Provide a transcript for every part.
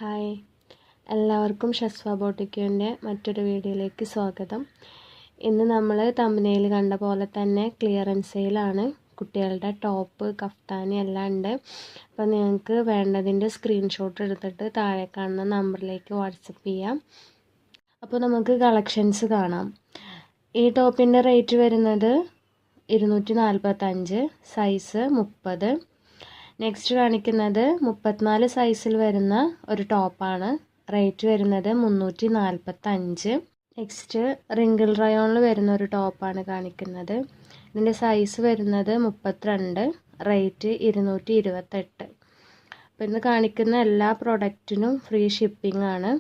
Hi, എല്ലാവർക്കും ഷസ്വ ബോട്ടിക്കിൻ്റെ മറ്റൊരു വീഡിയോയിലേക്ക് സ്വാഗതം. ഇന്ന് നമ്മൾ തമ്പനയിൽ കണ്ട പോലെ തന്നെ ക്ലിയറൻസ് സെയിലാണ്. കുട്ടികളുടെ ടോപ്പ്, കഫ്താനി എല്ലാം ഉണ്ട്. അപ്പോൾ നിങ്ങൾക്ക് വേണ്ടതിൻ്റെ സ്ക്രീൻഷോട്ട് എടുത്തിട്ട് താഴെ കാണുന്ന നമ്പറിലേക്ക് വാട്സപ്പ് ചെയ്യാം. അപ്പോൾ നമുക്ക് കളക്ഷൻസ് കാണാം. ഈ ടോപ്പിൻ്റെ റേറ്റ് വരുന്നത് 245, സൈസ് 30. നെക്സ്റ്റ് കാണിക്കുന്നത് 34 സൈസിൽ വരുന്ന ഒരു ടോപ്പാണ്. റേറ്റ് വരുന്നത് 345. നെക്സ്റ്റ് റിങ്കിൾ റയോണിൽ വരുന്ന ഒരു ടോപ്പാണ് കാണിക്കുന്നത്. ഇതിൻ്റെ സൈസ് വരുന്നത് 32, റേറ്റ് 228. അപ്പോൾ ഇന്ന് കാണിക്കുന്ന എല്ലാ പ്രൊഡക്റ്റിനും ഫ്രീ ഷിപ്പിംഗ് ആണ്.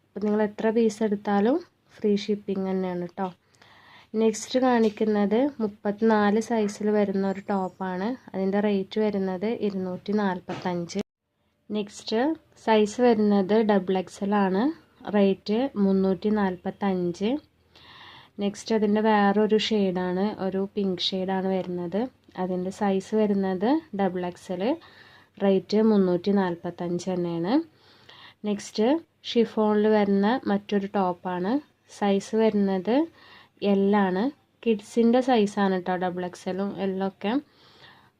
അപ്പോൾ നിങ്ങൾ എത്ര പീസ് എടുത്താലും ഫ്രീ ഷിപ്പിംഗ് തന്നെയാണ് കേട്ടോ. നെക്സ്റ്റ് കാണിക്കുന്നത് 34 സൈസിൽ വരുന്ന ഒരു ടോപ്പാണ്. അതിൻ്റെ റേറ്റ് വരുന്നത് 245. നെക്സ്റ്റ് സൈസ് വരുന്നത് XXL ആണ്. റേറ്റ് 345. നെക്സ്റ്റ് അതിൻ്റെ വേറൊരു ഷെയ്ഡാണ്, ഒരു പിങ്ക് ഷെയ്ഡാണ് വരുന്നത്. അതിൻ്റെ സൈസ് വരുന്നത് XXL, റേറ്റ് 345 തന്നെയാണ്. നെക്സ്റ്റ് ഷിഫോണിൽ വരുന്ന മറ്റൊരു ടോപ്പാണ്. സൈസ് വരുന്നത് L ആണ്. കിഡ്സിൻ്റെ സൈസാണ് കേട്ടോ. XXL എല്ലൊക്കെ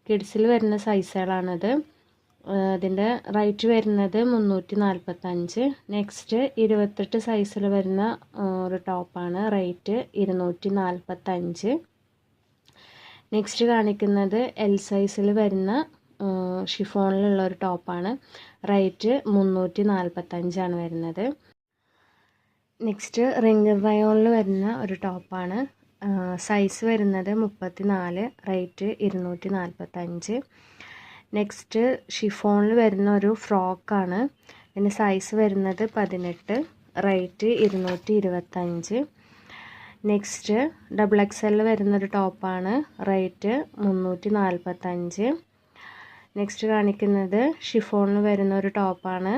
കിഡ്സിൽ വരുന്ന സൈസുകളാണത്. അതിൻ്റെ റേറ്റ് വരുന്നത് 345. നെക്സ്റ്റ് 28 സൈസിൽ വരുന്ന ഒരു ടോപ്പാണ്. റേറ്റ് 245. നെക്സ്റ്റ് കാണിക്കുന്നത് L സൈസിൽ വരുന്ന ഷിഫോണിലുള്ള ഒരു ടോപ്പാണ്. റേറ്റ് 345 വരുന്നത്. നെക്സ്റ്റ് റിംഗ് റയോണിൽ വരുന്ന ഒരു ടോപ്പാണ്. സൈസ് വരുന്നത് 34, റേറ്റ് 245. നെക്സ്റ്റ് ഷിഫോണിൽ വരുന്ന ഒരു ഫ്രോക്കാണ്. ഇതിൻ്റെ സൈസ് വരുന്നത് 18, റേറ്റ് 225. നെക്സ്റ്റ് XXL വരുന്നൊരു ടോപ്പാണ്. റേറ്റ് 345. നെക്സ്റ്റ് കാണിക്കുന്നത് ഷിഫോണിൽ വരുന്ന ഒരു ടോപ്പാണ്.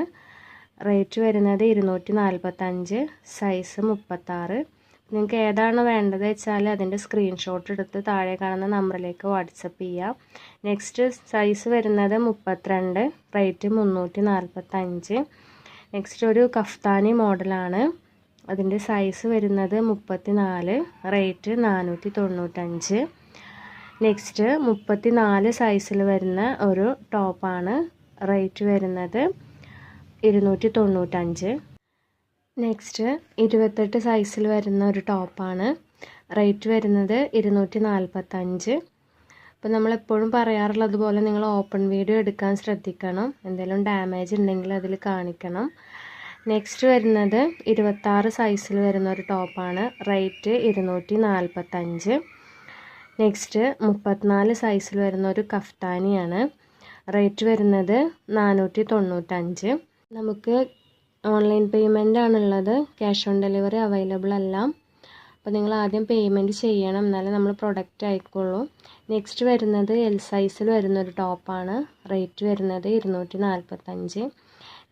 റേറ്റ് വരുന്നത് 245, സൈസ് 36. നിങ്ങൾക്ക് ഏതാണ് വേണ്ടത് വെച്ചാൽ അതിൻ്റെ സ്ക്രീൻഷോട്ട് എടുത്ത് താഴെ കാണുന്ന നമ്പറിലേക്ക് വാട്സപ്പ് ചെയ്യാം. നെക്സ്റ്റ് സൈസ് വരുന്നത് 32, റേറ്റ് 345. നെക്സ്റ്റ് ഒരു കഫ്താനി മോഡലാണ്. അതിൻ്റെ സൈസ് വരുന്നത് 34, റേറ്റ് 495. നെക്സ്റ്റ് 34 സൈസിൽ വരുന്ന ഒരു ടോപ്പാണ്. റേറ്റ് വരുന്നത് 295. നെക്സ്റ്റ് 28 സൈസിൽ വരുന്ന ഒരു ടോപ്പാണ്. റേറ്റ് വരുന്നത് 245. അപ്പോൾ നമ്മളെപ്പോഴും പറയാറുള്ളത് പോലെ നിങ്ങൾ ഓപ്പൺ വീഡിയോ എടുക്കാൻ ശ്രദ്ധിക്കണം. എന്തെങ്കിലും ഡാമേജ് ഉണ്ടെങ്കിൽ അതിൽ കാണിക്കണം. നെക്സ്റ്റ് വരുന്നത് 26 സൈസിൽ വരുന്ന ഒരു ടോപ്പാണ്. റേറ്റ് 245. നെക്സ്റ്റ് 34 സൈസിൽ വരുന്ന ഒരു കഫ്താനിയാണ്. റേറ്റ് വരുന്നത് 495. നമുക്ക് ഓൺലൈൻ പേയ്മെൻ്റ് ആണുള്ളത്. ക്യാഷ് ഓൺ ഡെലിവറി അവൈലബിൾ അല്ല. അപ്പോൾ നിങ്ങൾ ആദ്യം പേയ്മെൻറ്റ് ചെയ്യണം, എന്നാലേ നമ്മൾ പ്രൊഡക്റ്റ് അയക്കുള്ളൂ. നെക്സ്റ്റ് വരുന്നത് L സൈസിൽ വരുന്നൊരു ടോപ്പാണ്. റേറ്റ് വരുന്നത് 245.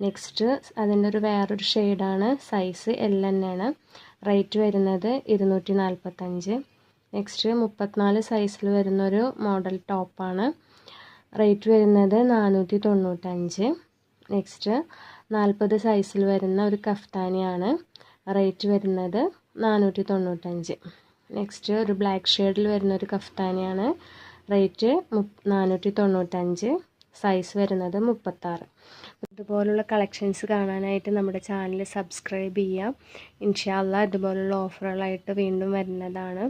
നെക്സ്റ്റ് അതിൻ്റെ വേറൊരു ഷെയ്ഡാണ്. സൈസ് L തന്നെയാണ്. റേറ്റ് വരുന്നത് 245. നെക്സ്റ്റ് 34 സൈസിൽ വരുന്നൊരു മോഡൽ ടോപ്പാണ്. റേറ്റ് വരുന്നത് 495. നെക്സ്റ്റ് 40 സൈസിൽ വരുന്ന ഒരു കഫ്താനിയാണ്. റേറ്റ് വരുന്നത് 495. നെക്സ്റ്റ് ഒരു ബ്ലാക്ക് ഷെയ്ഡിൽ വരുന്ന ഒരു കഫ്താനിയാണ്. റേറ്റ് 495. സൈസ് വരുന്നത് 36. ഇതുപോലുള്ള കളക്ഷൻസ് കാണാനായിട്ട് നമ്മുടെ ചാനൽ സബ്സ്ക്രൈബ് ചെയ്യാം. ഇൻഷാ അല്ലാഹ് ഇതുപോലുള്ള ഓഫറുകളായിട്ട് വീണ്ടും വരുന്നതാണ്.